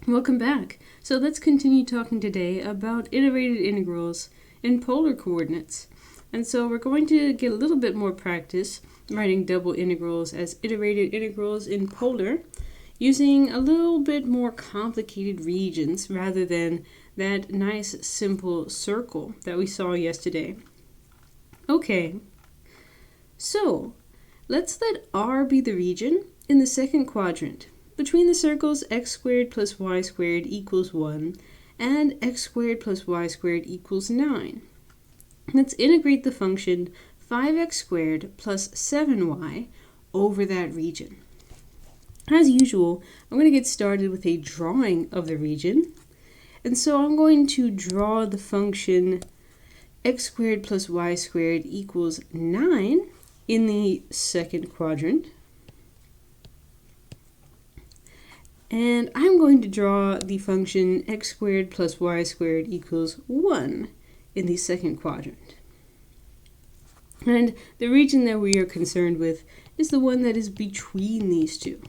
Welcome back. So let's continue talking today about iterated integrals in polar coordinates. And so we're going to get a little bit more practice writing double integrals as iterated integrals in polar using a little bit more complicated regions rather than that nice simple circle that we saw yesterday. Okay, so let's let R be the region in the second quadrant between the circles x squared plus y squared equals 1 and x squared plus y squared equals 9. Let's integrate the function 5x squared plus 7y over that region. As usual, I'm going to get started with a drawing of the region. And so I'm going to draw the function x squared plus y squared equals 9 in the second quadrant. And I'm going to draw the function x squared plus y squared equals 1 in the second quadrant. And the region that we are concerned with is the one that is between these two.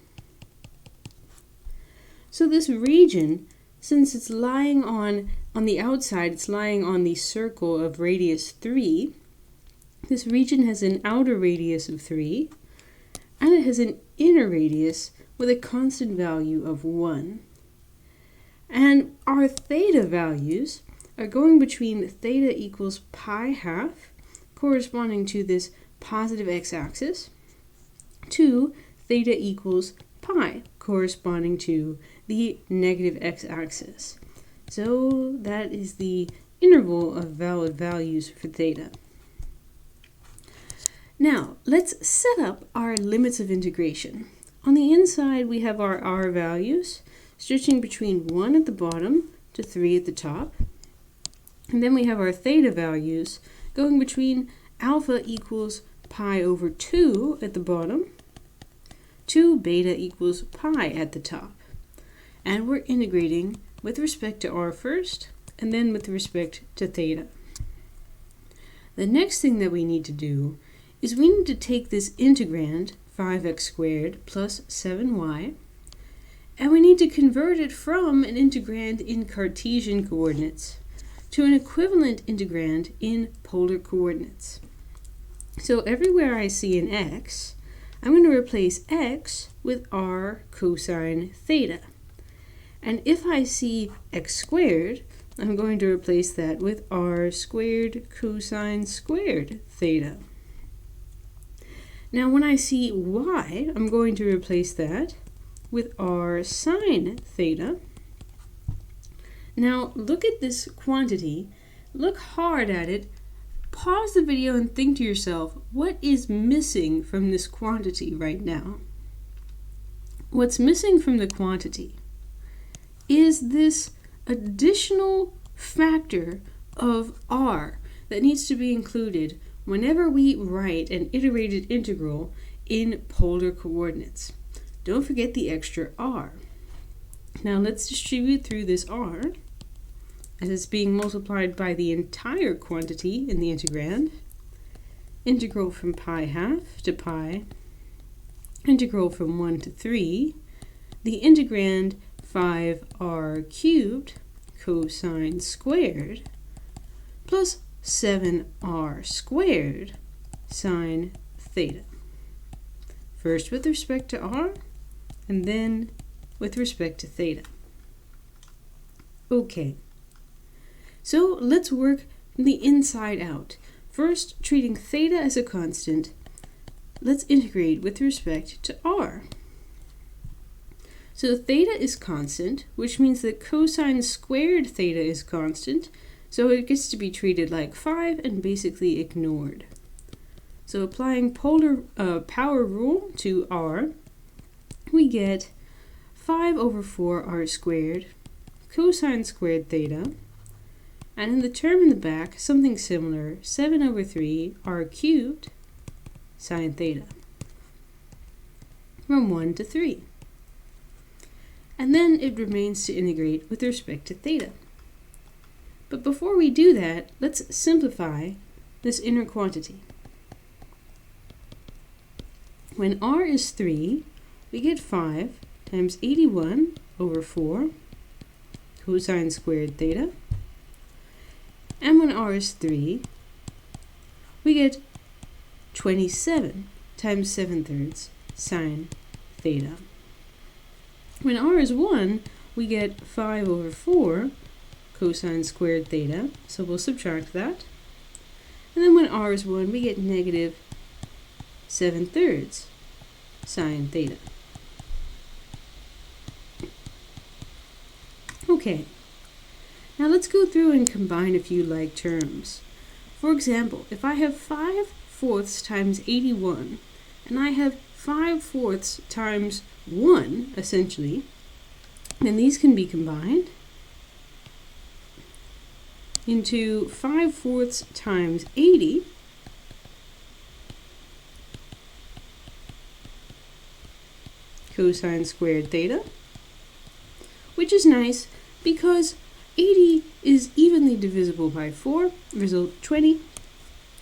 So this region, since it's lying on the outside, it's lying on the circle of radius 3, this region has an outer radius of 3, and it has an inner radius with a constant value of 1. And our theta values are going between theta equals pi half, corresponding to this positive x-axis, to theta equals pi, corresponding to the negative x-axis. So that is the interval of valid values for theta. Now, let's set up our limits of integration. On the inside, we have our r values, stretching between 1 at the bottom to 3 at the top. And then we have our theta values going between alpha equals pi over 2 at the bottom to beta equals pi at the top. And we're integrating with respect to r first, and then with respect to theta. The next thing that we need to do is we need to take this integrand, 5x squared plus 7y, and we need to convert it from an integrand in Cartesian coordinates to an equivalent integrand in polar coordinates. So everywhere I see an x, I'm going to replace x with r cosine theta. And if I see x squared, I'm going to replace that with r squared cosine squared theta. Now when I see y, I'm going to replace that with r sine theta. Now look at this quantity, look hard at it, pause the video and think to yourself, what is missing from this quantity right now? What's missing from the quantity is this additional factor of r that needs to be included whenever we write an iterated integral in polar coordinates. Don't forget the extra r. Now let's distribute through this r as it's being multiplied by the entire quantity in the integrand. Integral from pi half to pi, integral from 1 to 3, the integrand 5r cubed cosine squared plus 7r squared sine theta. First with respect to r, and then with respect to theta. Okay, so let's work from the inside out. First, treating theta as a constant, let's integrate with respect to r. So theta is constant, which means that cosine squared theta is constant, so it gets to be treated like 5 and basically ignored. So applying polar power rule to r, we get 5 over 4 r squared cosine squared theta, and in the term in the back, something similar, 7 over 3 r cubed sine theta, from 1 to 3. And then it remains to integrate with respect to theta. But before we do that, let's simplify this inner quantity. When r is 3, we get 5 times 81 over 4 cosine squared theta. And when r is 3, we get 27 times 7/3 sine theta. When r is 1, we get 5 over 4 cosine squared theta, so we'll subtract that. And then when r is 1, we get negative 7/3 sine theta. Okay, now let's go through and combine a few like terms. For example, if I have 5/4 times 81, and I have 5/4 times 1, essentially, then these can be combined into 5/4 times 80, cosine squared theta, which is nice because 80 is evenly divisible by 4, result 20,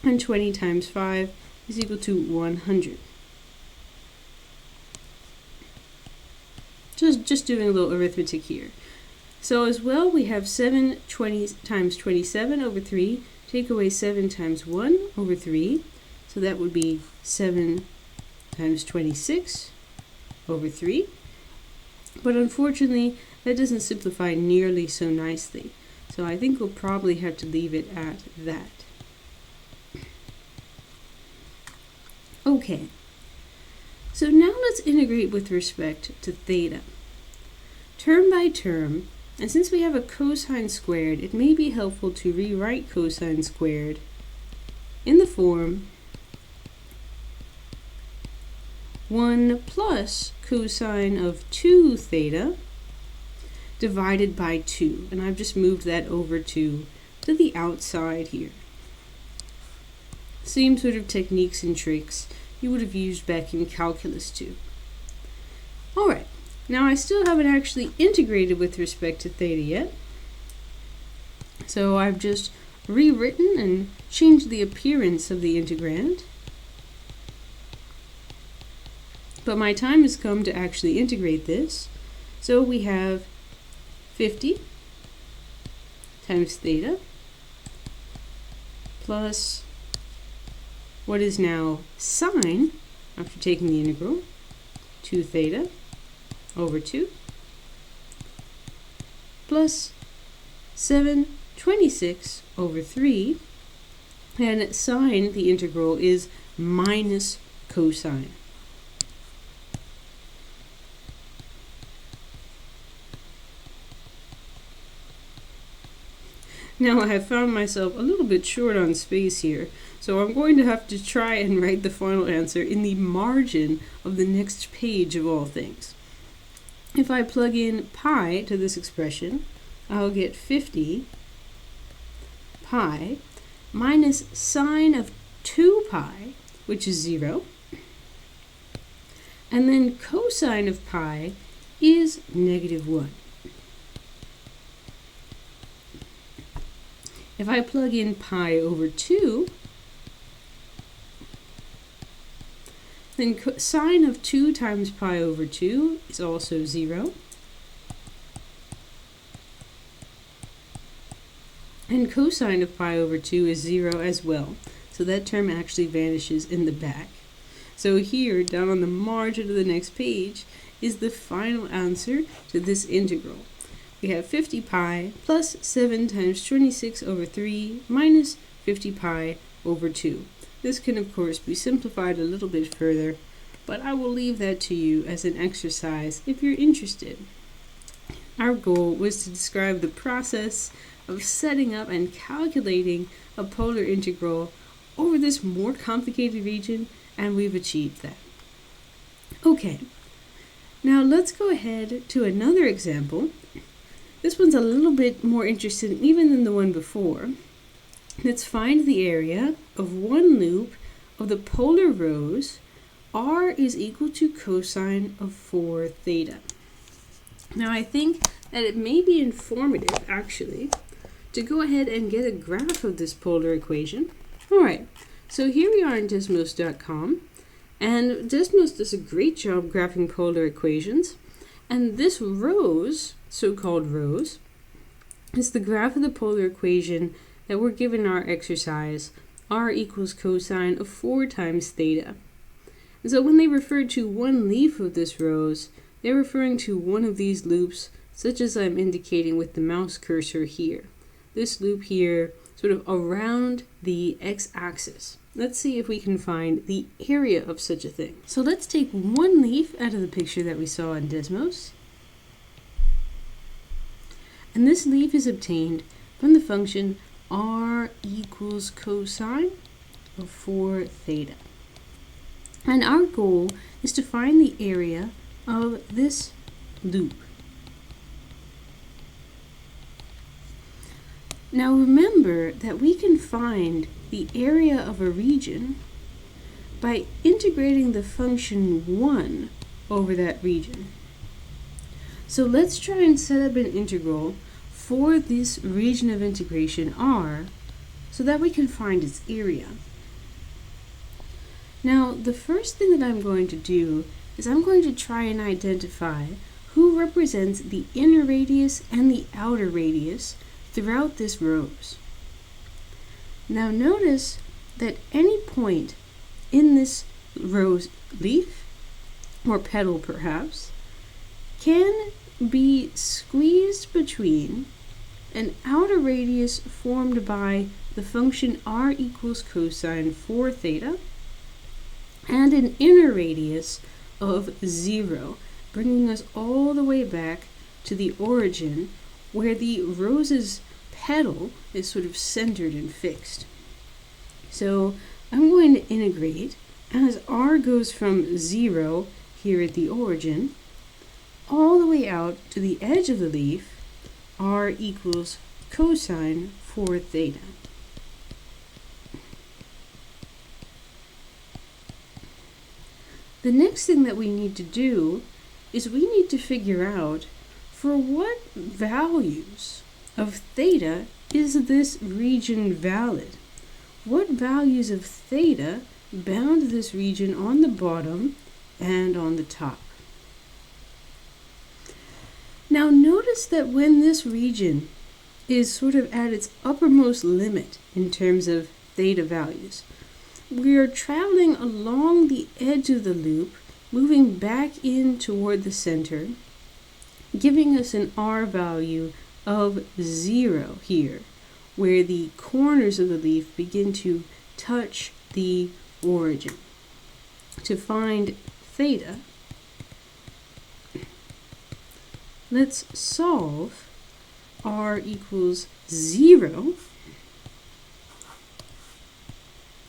and 20 times 5 is equal to 100. Just doing a little arithmetic here. So as well, we have 7 times 27 over 3, take away 7 times 1 over 3, so that would be 7 times 26 over 3. But unfortunately, that doesn't simplify nearly so nicely. So I think we'll probably have to leave it at that. Okay, so now let's integrate with respect to theta. Term by term, and since we have a cosine squared, it may be helpful to rewrite cosine squared in the form 1 plus cosine of 2 theta divided by 2. And I've just moved that over to the outside here. Same sort of techniques and tricks you would have used back in calculus 2. Alright, now I still haven't actually integrated with respect to theta yet. So I've just rewritten and changed the appearance of the integrand. But my time has come to actually integrate this. So we have 50 times theta plus what is now sine, after taking the integral, 2 theta over 2 plus 7/26 over 3, and sine, the integral, is minus cosine. Now I have found myself a little bit short on space here, so I'm going to have to try and write the final answer in the margin of the next page of all things. If I plug in pi to this expression, I'll get 50 pi minus sine of 2 pi, which is 0, and then cosine of pi is negative 1. If I plug in pi over 2, then sine of 2 times pi over 2 is also 0. And cosine of pi over 2 is 0 as well. So that term actually vanishes in the back. So here, down on the margin of the next page, is the final answer to this integral. We have 50 pi plus 7 times 26 over 3 minus 50 pi over 2. This can of course be simplified a little bit further, but I will leave that to you as an exercise if you're interested. Our goal was to describe the process of setting up and calculating a polar integral over this more complicated region, and we've achieved that. Okay, now let's go ahead to another example. This one's a little bit more interesting even than the one before. Let's find the area of one loop of the polar rows. R is equal to cosine of 4 theta. Now I think that it may be informative actually to go ahead and get a graph of this polar equation. Alright, so here we are in Desmos.com, and Desmos does a great job graphing polar equations, and this rows, so-called rows, is the graph of the polar equation that we're given in our exercise, r equals cosine of 4 times theta. And so when they refer to one leaf of this rose, they're referring to one of these loops, such as I'm indicating with the mouse cursor here. This loop here, sort of around the x-axis. Let's see if we can find the area of such a thing. So let's take one leaf out of the picture that we saw in Desmos. And this leaf is obtained from the function r equals cosine of 4 theta. And our goal is to find the area of this loop. Now remember that we can find the area of a region by integrating the function 1 over that region. So let's try and set up an integral for this region of integration R so that we can find its area. Now the first thing that I'm going to do is I'm going to try and identify who represents the inner radius and the outer radius throughout this rose. Now notice that any point in this rose leaf, or petal perhaps, can be squeezed between an outer radius formed by the function r equals cosine 4 theta and an inner radius of 0, bringing us all the way back to the origin where the rose's petal is sort of centered and fixed. So I'm going to integrate as r goes from 0 here at the origin all the way out to the edge of the leaf, r equals cosine 4 theta. The next thing that we need to do is we need to figure out for what values of theta is this region valid. What values of theta bound this region on the bottom and on the top? Now notice that when this region is sort of at its uppermost limit in terms of theta values, we are traveling along the edge of the loop, moving back in toward the center, giving us an r value of 0 here, where the corners of the leaf begin to touch the origin. To find theta, let's solve r equals 0.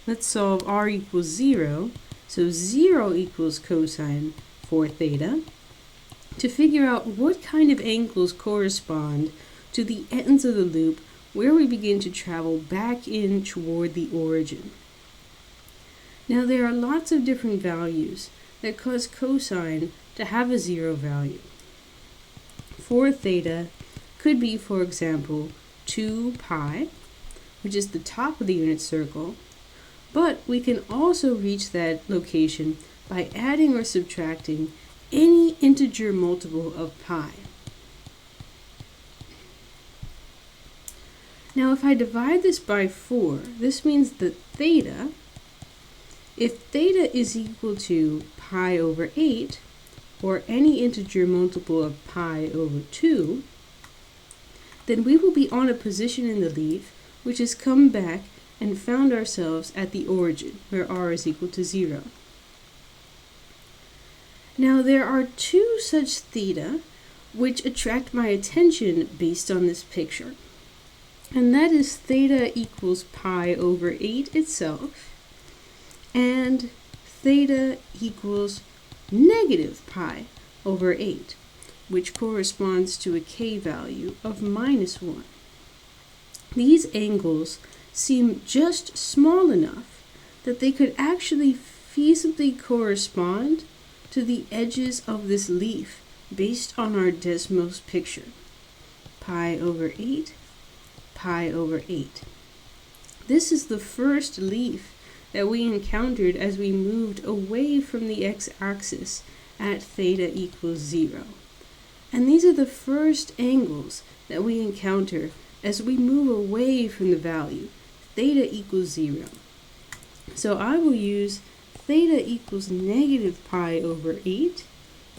Let's solve r equals 0, so 0 equals cosine 4 theta, to figure out what kind of angles correspond to the ends of the loop where we begin to travel back in toward the origin. Now there are lots of different values that cause cosine to have a 0 value. 4 theta could be, for example, 2 pi, which is the top of the unit circle, but we can also reach that location by adding or subtracting any integer multiple of pi. Now if I divide this by 4, this means that theta, if theta is equal to pi over 8, or any integer multiple of pi over 2, then we will be on a position in the leaf which has come back and found ourselves at the origin, where r is equal to 0. Now there are two such theta which attract my attention based on this picture. And that is theta equals pi over 8 itself, and theta equals negative pi over 8, which corresponds to a k value of -1. These angles seem just small enough that they could actually feasibly correspond to the edges of this leaf based on our Desmos picture. Pi over 8, pi over 8. This is the first leaf that we encountered as we moved away from the x-axis at theta equals 0. And these are the first angles that we encounter as we move away from the value, theta equals 0. So I will use theta equals negative pi over 8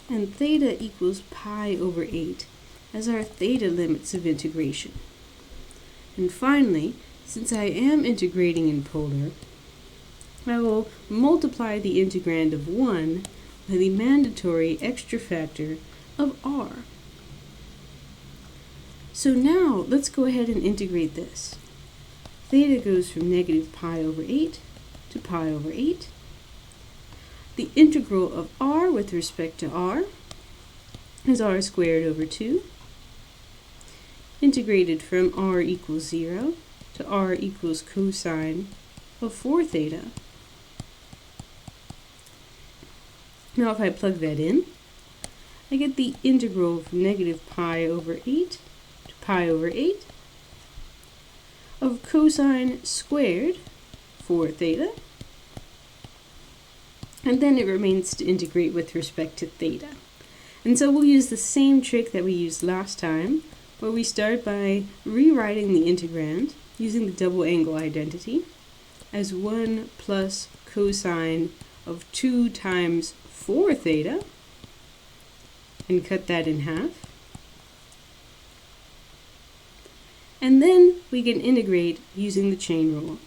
and theta equals pi over 8 as our theta limits of integration. And finally, since I am integrating in polar, I will multiply the integrand of 1 by the mandatory extra factor of r. So now let's go ahead and integrate this. Theta goes from negative pi over 8 to pi over 8. The integral of r with respect to r is r squared over 2. Integrated from r equals 0 to r equals cosine of 4 theta. Now if I plug that in, I get the integral from negative pi over 8 to pi over 8 of cosine squared 4 theta. And then it remains to integrate with respect to theta. And so we'll use the same trick that we used last time, where we start by rewriting the integrand using the double angle identity as 1 plus cosine of 2 times 4 theta, and cut that in half. And then we can integrate using the chain rule.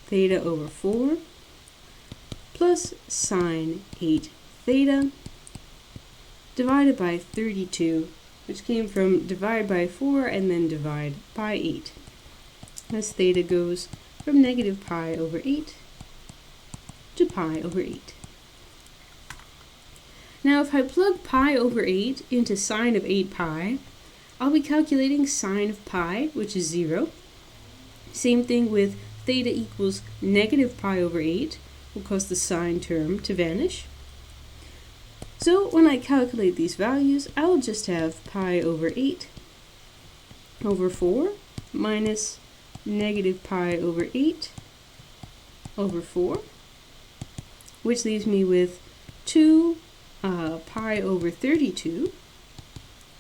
Theta over 4 plus sine 8 theta divided by 32, which came from divide by 4 and then divide by 8, as theta goes from negative pi over 8 to pi over 8. Now if I plug pi over 8 into sine of 8 pi, I'll be calculating sine of pi, which is 0. Same thing with theta equals negative pi over 8, will cause the sine term to vanish. So when I calculate these values, I'll just have pi over 8 over 4 minus negative pi over 8 over 4, which leaves me with 2 pi over 32,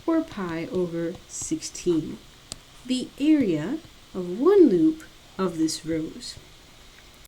or pi over 16, the area of one loop of this rose.